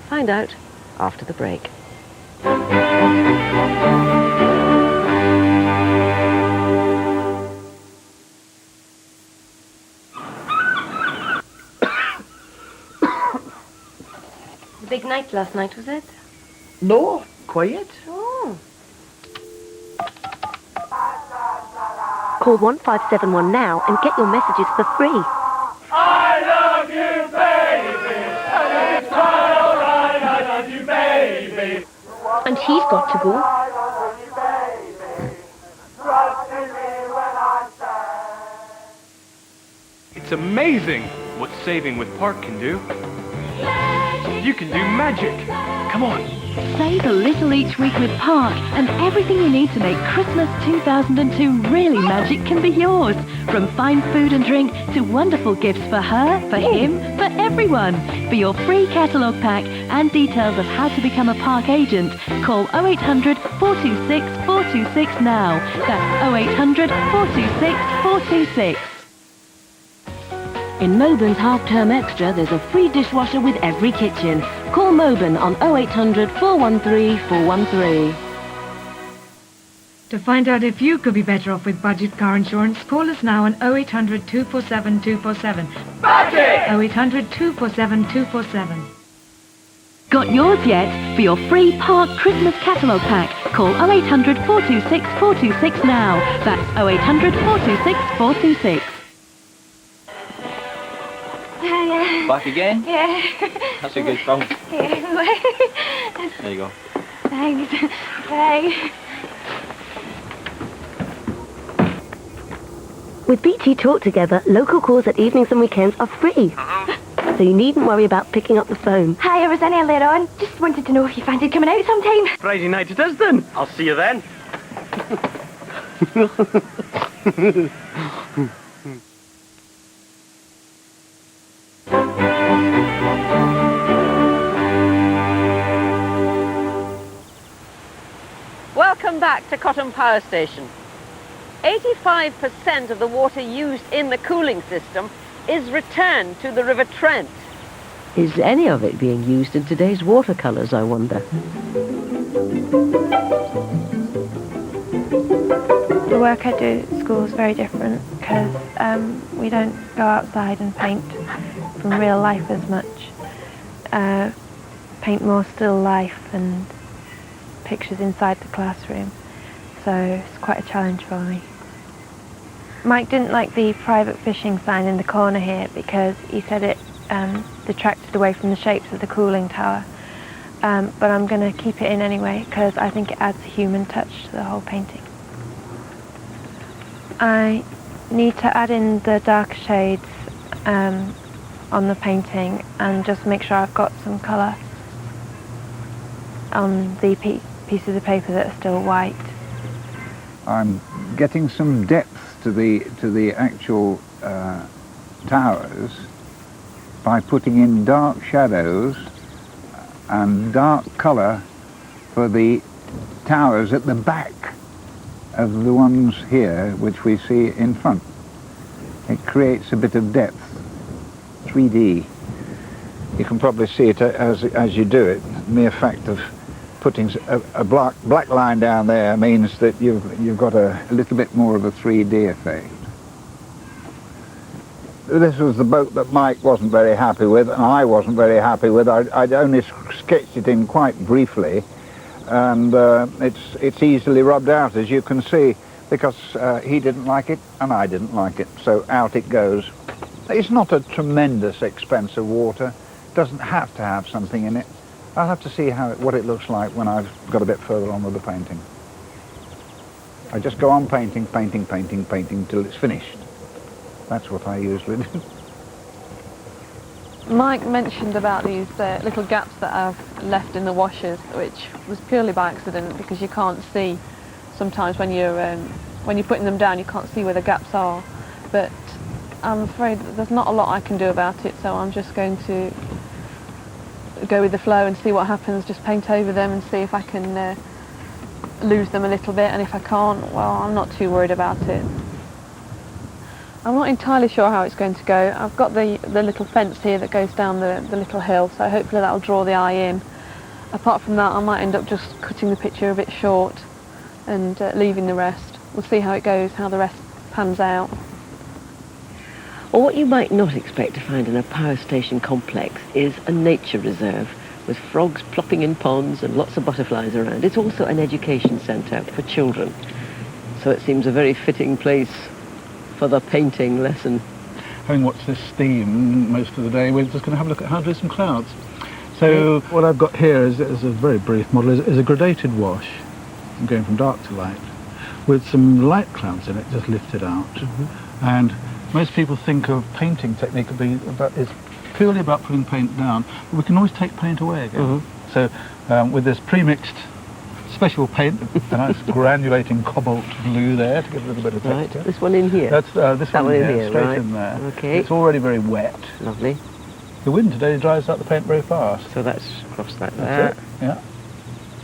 Find out after the break. Big night last night, was it? No, quiet. Oh. Call 1571 now and get your messages for free. I love you, baby. I love you, baby. And he's got to go. It's amazing what saving with Park can do. You can do magic. Come on. Save a little each week with Park, and everything you need to make Christmas 2002 really magic can be yours. From fine food and drink to wonderful gifts for her, for him, for everyone. For your free catalogue pack and details of how to become a Park agent, call 0800 426 426 now. That's 0800 426 426. In Moben's half-term extra, there's a free dishwasher with every kitchen. Call Moben on 0800 413 413. To find out if you could be better off with budget car insurance, call us now on 0800 247 247. Budget! 0800 247 247. Got yours yet? For your free Park Christmas catalogue pack, call 0800 426 426 now. That's 0800 426 426. Back again? Yeah. That's a good song. Yeah. There you go. Thanks. Bye. With BT Talk Together, local calls at evenings and weekends are free. So you needn't worry about picking up the phone. Hi, I was in earlier on. Just wanted to know if you fancied coming out sometime. Friday night it is then. I'll see you then. Welcome back to Cotton Power Station. 85% of the water used in the cooling system is returned to the River Trent. Is any of it being used in today's watercolours, I wonder? The work I do at school is very different because we don't go outside and paint from real life as much. Paint more still life and pictures inside the classroom, so it's quite a challenge for me. Mike didn't like the private fishing sign in the corner here because he said it detracted away from the shapes of the cooling tower, but I'm going to keep it in anyway because I think it adds a human touch to the whole painting. I need to add in the dark shades on the painting and just make sure I've got some colour on the pieces of paper that are still white. I'm getting some depth to the actual towers by putting in dark shadows and dark colour for the towers at the back of the ones here which we see in front. It creates a bit of depth, 3D. You can probably see it as you do it. The mere fact of putting a black line down there means that you've got a little bit more of a 3D effect. This was the boat that Mike wasn't very happy with and I wasn't very happy with. I'd only sketched it in quite briefly, and it's easily rubbed out, as you can see, because he didn't like it and I didn't like it, so out it goes. It's not a tremendous expense of water. It doesn't have to have something in it. I'll have to see what it looks like when I've got a bit further on with the painting. I just go on painting till it's finished. That's what I usually do. Mike mentioned about these little gaps that I've left in the washers, which was purely by accident because you can't see sometimes when you're putting them down, you can't see where the gaps are. But I'm afraid that there's not a lot I can do about it, so I'm just going to go with the flow and see what happens, just paint over them and see if I can lose them a little bit, and if I can't, well, I'm not too worried about it. I'm not entirely sure how it's going to go. I've got the little fence here that goes down the little hill, so hopefully that'll draw the eye in. Apart from that, I might end up just cutting the picture a bit short and leaving the rest. We'll see how it goes, how the rest pans out. Or what you might not expect to find in a power station complex is a nature reserve with frogs plopping in ponds and lots of butterflies around. It's also an education centre for children, so it seems a very fitting place for the painting lesson. Having watched this theme most of the day, we're just going to have a look at how to do some clouds. So what I've got here is a very brief model, is a gradated wash. I'm going from dark to light, with some light clouds in it, just lifted out. And most people think of painting technique is purely about putting paint down, but we can always take paint away again. So with this pre-mixed special paint, a nice granulating cobalt blue there to give a little bit of texture. Right, this one in here? That's this one in here, straight right. in there. Okay. It's already very wet. Lovely. The wind today dries out the paint very fast. So that's across that there. That's it, yeah.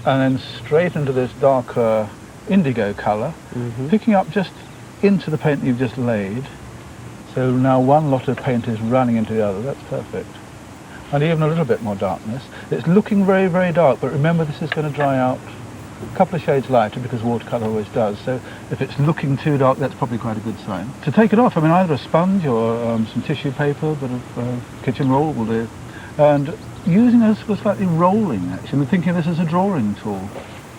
And then straight into this darker indigo colour, picking up just into the paint you've just laid. So now one lot of paint is running into the other. That's perfect. And even a little bit more darkness. It's looking very, very dark, but remember this is going to dry out a couple of shades lighter because watercolour always does. So if it's looking too dark, that's probably quite a good sign. To take it off, I mean, either a sponge or some tissue paper, a bit of kitchen roll will do. And using a sort of slightly rolling action, and thinking of this as a drawing tool.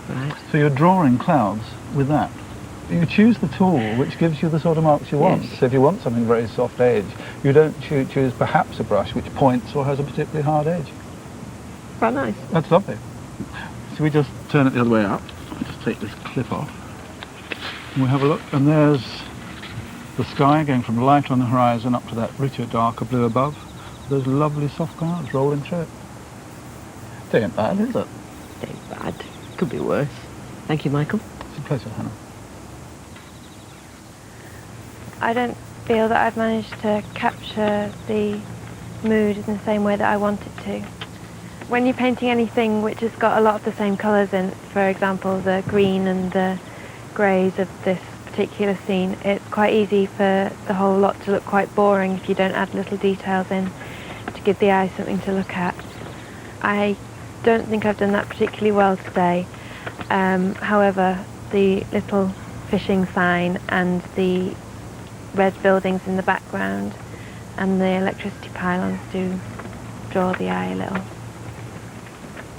Right. So you're drawing clouds with that. You choose the tool which gives you the sort of marks you want. Yes. So if you want something very soft edge, you don't choose perhaps a brush which points or has a particularly hard edge. Quite nice. That's lovely. So we just turn it the other way up. Just take this clip off. And we have a look, and there's the sky going from light on the horizon up to that richer, darker blue above. Those lovely soft clouds rolling through it. It ain't bad, is it? It ain't bad. Could be worse. Thank you, Michael. It's a pleasure, Hannah. I don't feel that I've managed to capture the mood in the same way that I wanted to. When you're painting anything which has got a lot of the same colours in, for example the green and the greys of this particular scene, it's quite easy for the whole lot to look quite boring if you don't add little details in to give the eye something to look at. I don't think I've done that particularly well today. However, the little fishing sign and the red buildings in the background and the electricity pylons do draw the eye a little.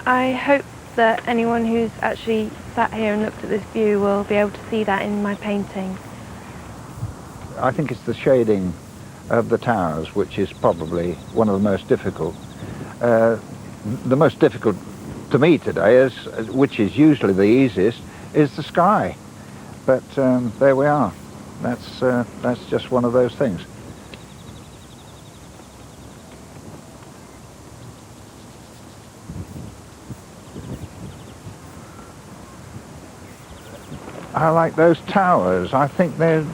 I hope that anyone who's actually sat here and looked at this view will be able to see that in my painting. I think it's the shading of the towers which is probably one of the most difficult. The most difficult to me today, which is usually the easiest, is the sky. But there we are. That's just one of those things. I like those towers. I think they're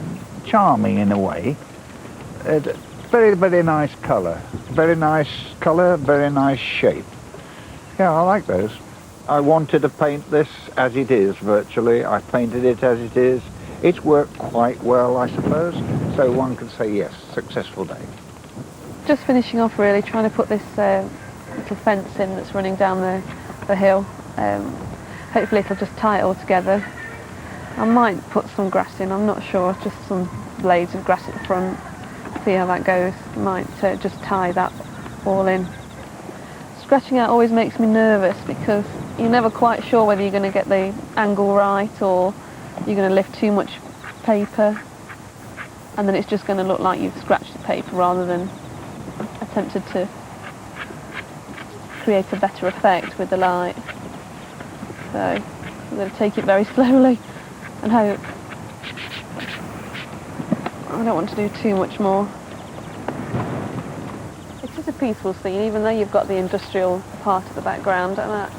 charming in a way. Very, very nice colour. Very nice colour, very nice shape. Yeah, I like those. I wanted to paint this as it is, virtually. I painted it as it is. It's worked quite well, I suppose. So one could say, yes, successful day. Just finishing off really, trying to put this little fence in that's running down the hill. Hopefully it'll just tie it all together. I might put some grass in, I'm not sure, just some blades of grass at the front, see how that goes. Might just tie that all in. Scratching out always makes me nervous because you're never quite sure whether you're going to get the angle right or you're going to lift too much paper and then it's just going to look like you've scratched the paper rather than attempted to create a better effect with the light. So I'm going to take it very slowly and hope. I don't want to do too much more. It is a peaceful scene, even though you've got the industrial part of the background, and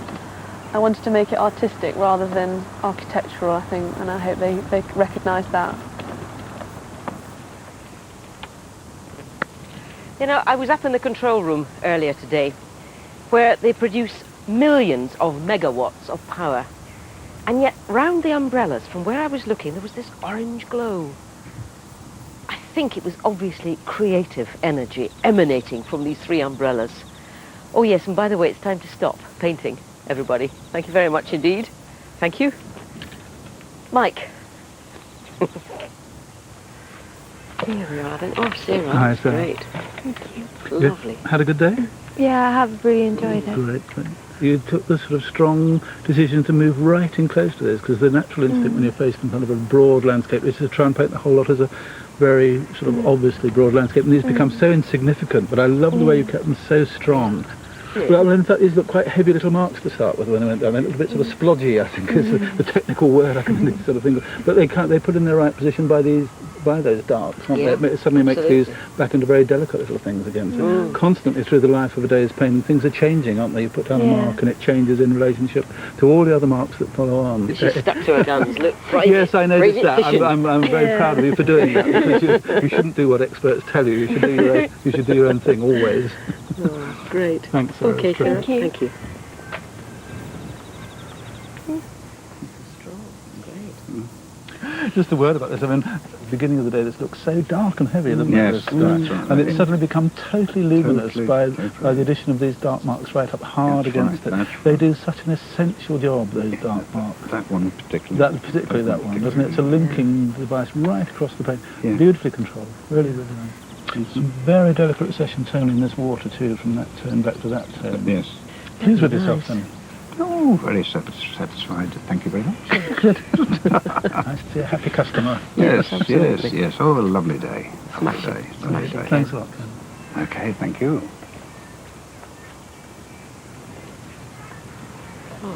I wanted to make it artistic rather than architectural, I think, and I hope they recognise that. You know, I was up in the control room earlier today, where they produce millions of megawatts of power. And yet, round the umbrellas, from where I was looking, there was this orange glow. I think it was obviously creative energy emanating from these three umbrellas. Oh yes, and by the way, it's time to stop painting, everybody. Thank you very much indeed. Thank you. Mike. Here we are then. Oh, Sarah, Hi, that's Sarah. great. Thank you. Lovely. Had a good day? Yeah, I have really enjoyed it. Great. You took the sort of strong decision to move right in close to this, because the natural instinct when you're faced in front of a broad landscape is to try and paint the whole lot as a very sort of obviously broad landscape, and these become so insignificant, but I love the way you kept them so strong. Well, in fact, these look quite heavy little marks to start with when I went down. They're a little bit sort of splodgy, I think, is the technical word I can sort of think of. But they put in the right position by those darks, aren't they? It suddenly makes these back into very delicate little things again. So constantly through the life of a day's painting, things are changing, aren't they? You put down a mark and it changes in relationship to all the other marks that follow on. She's stuck to her guns. Look, brave. Yes, I noticed that. Efficient. I'm very proud of you for doing that, because you shouldn't do what experts tell you. You should do your own thing always. Oh, great. Thanks, Sarah. Okay, Sarah. Thank you. Thank you. Just a word about this. I mean, at the beginning of the day, this looks so dark and heavy, doesn't it? Yes, that's right. And it's suddenly become totally luminous by the addition of these dark marks right up hard against it. They do such an essential job, those dark marks. That one particularly. Particularly that one, doesn't it? It's a linking device right across the paint. Yeah. Beautifully controlled. Really, really nice. Some very delicate recession tone in this water too, from that tone back to that tone. Yes. Pleased with yourself then? Oh, very satisfied. Thank you very much. Good. Nice to see a happy customer. Yes. Oh, a lovely day. Lovely day. Thanks a lot, Ken. Okay, thank you. Oh,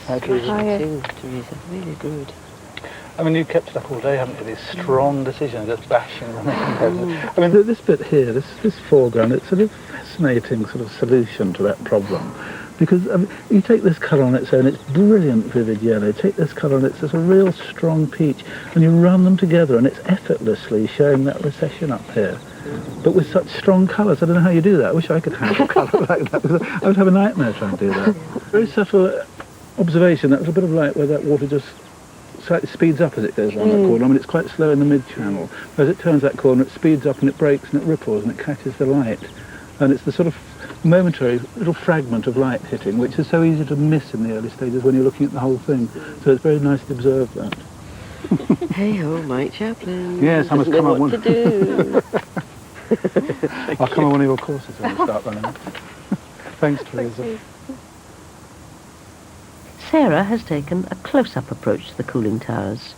that's really too, Teresa. Really good. I mean, you kept it up all day, haven't you? These strong decisions, just bashing them. I mean, this bit here, this foreground, it's sort of fascinating sort of solution to that problem. Because you take this colour on its own, it's brilliant vivid yellow. Take this colour and it's just a real strong peach, and you run them together and it's effortlessly showing that recession up here. But with such strong colours, I don't know how you do that. I wish I could have a colour like that, because I would have a nightmare trying to do that. Very subtle observation, that little bit of light where that water just slightly speeds up as it goes around that corner. I mean, it's quite slow in the mid-channel. As it turns that corner, it speeds up and it breaks and it ripples and it catches the light. And it's the sort of momentary little fragment of light hitting, which is so easy to miss in the early stages when you're looking at the whole thing. So it's very nice to observe that. Hey-ho, Mike Chaplin. Yes, I must come on what to do. I'll come on one of your courses when we start running. Thanks, Teresa. Sarah has taken a close-up approach to the cooling towers.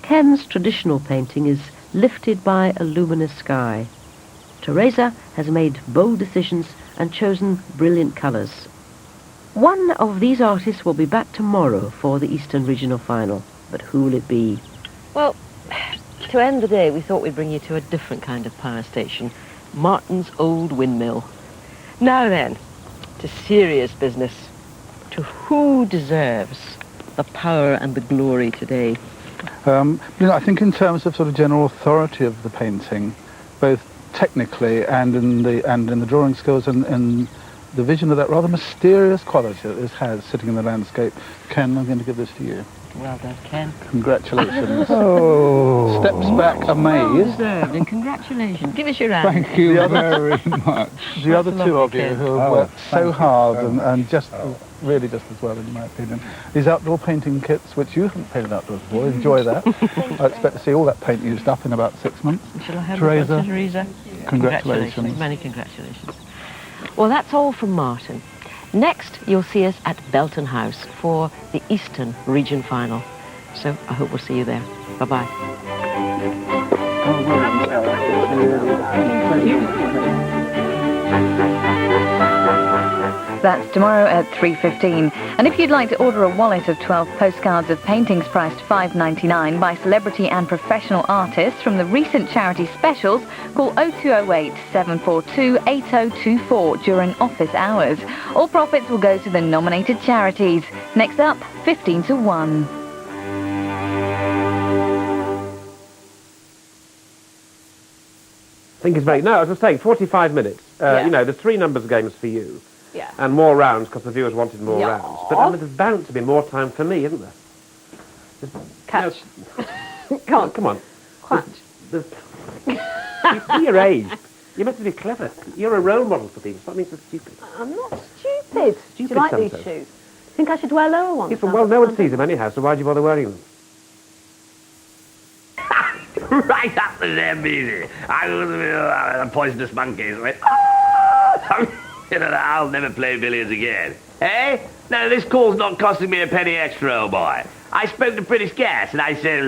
Ken's traditional painting is lifted by a luminous sky. Teresa has made bold decisions and chosen brilliant colours. One of these artists will be back tomorrow for the Eastern Regional Final, but who will it be? Well, to end the day, we thought we'd bring you to a different kind of power station, Martin's Old Windmill. Now then, to serious business. To who deserves the power and the glory today? I think in terms of sort of general authority of the painting, both technically and in the drawing skills and the vision of that rather mysterious quality that this has sitting in the landscape, Ken, I'm going to give this to you. Well done, Ken. Congratulations. Oh. Steps back amazed. Deserved, and congratulations. Give us your hand. Thank you very much. The other two of you who have worked so hard and just really just as well, in my opinion. These outdoor painting kits, which you haven't painted outdoors before, enjoy that. I expect to see all that paint used up in about 6 months. Shall I have Teresa, Teresa? congratulations. Many congratulations. Well, that's all from Martin. Next, you'll see us at Belton House for the Eastern Region Final. So I hope we'll see you there. Bye-bye. That's tomorrow at 3:15. And if you'd like to order a wallet of 12 postcards of paintings priced $5.99 by celebrity and professional artists from the recent charity specials, call 0208 742 8024 during office hours. All profits will go to the nominated charities. Next up, 15 to 1. I think it's very... No, I was just saying, 45 minutes. You know, there's 3 numbers games for you. Yeah. And more rounds, because the viewers wanted more rounds. But I mean, there's bound to be more time for me, isn't there? Catch. Come on. Catch. For your age, you're meant to be clever. You're a role model for people. Stop being so stupid. I'm not stupid. Do you like these Santos. shoes? Think I should wear lower ones? Yes, well, no one sees them anyhow, so why do you bother wearing them? Right up the damn easy. I was the poisonous monkeys. I went, I'll never play billiards again. Eh? No, this call's not costing me a penny extra, old boy. I spoke to British Gas and I said,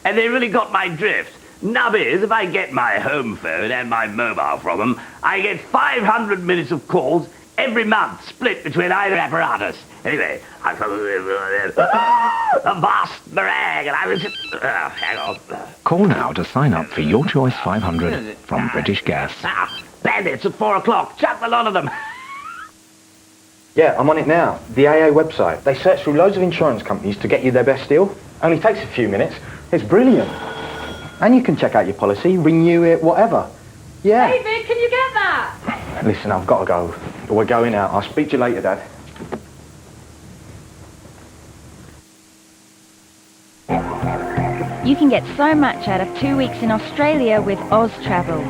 and they really got my drift. Nub is, if I get my home phone and my mobile from them, I get 500 minutes of calls every month, split between either apparatus. Anyway, I thought a vast meringue, and I was just... hang on. Call now to sign up for Your Choice 500 from British Gas. Bandits at 4 o'clock. Chuck the lot of them. Yeah, I'm on it now. The AA website. They search through loads of insurance companies to get you their best deal. Only takes a few minutes. It's brilliant. And you can check out your policy, renew it, whatever. Yeah. David, can you get that? Listen, I've got to go. We're going out. I'll speak to you later, Dad. You can get so much out of 2 weeks in Australia with Austravel.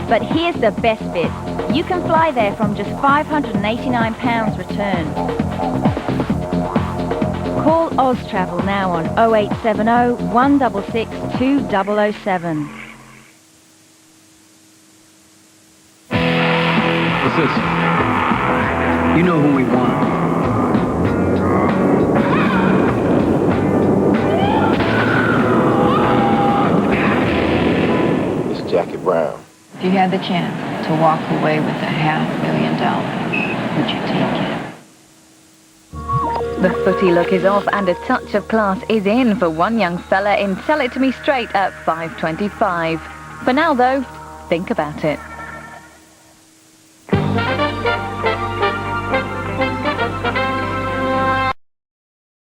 But here's the best bit. You can fly there from just £589 return. Call Austravel now on 0870 166 2007. What's this? You know who we want. It's Jackie Brown. If you had the chance to walk away with $500,000, would you take it? The footy look is off and a touch of class is in for one young fella in Sell It To Me Straight at 5.25. For now though, think about it.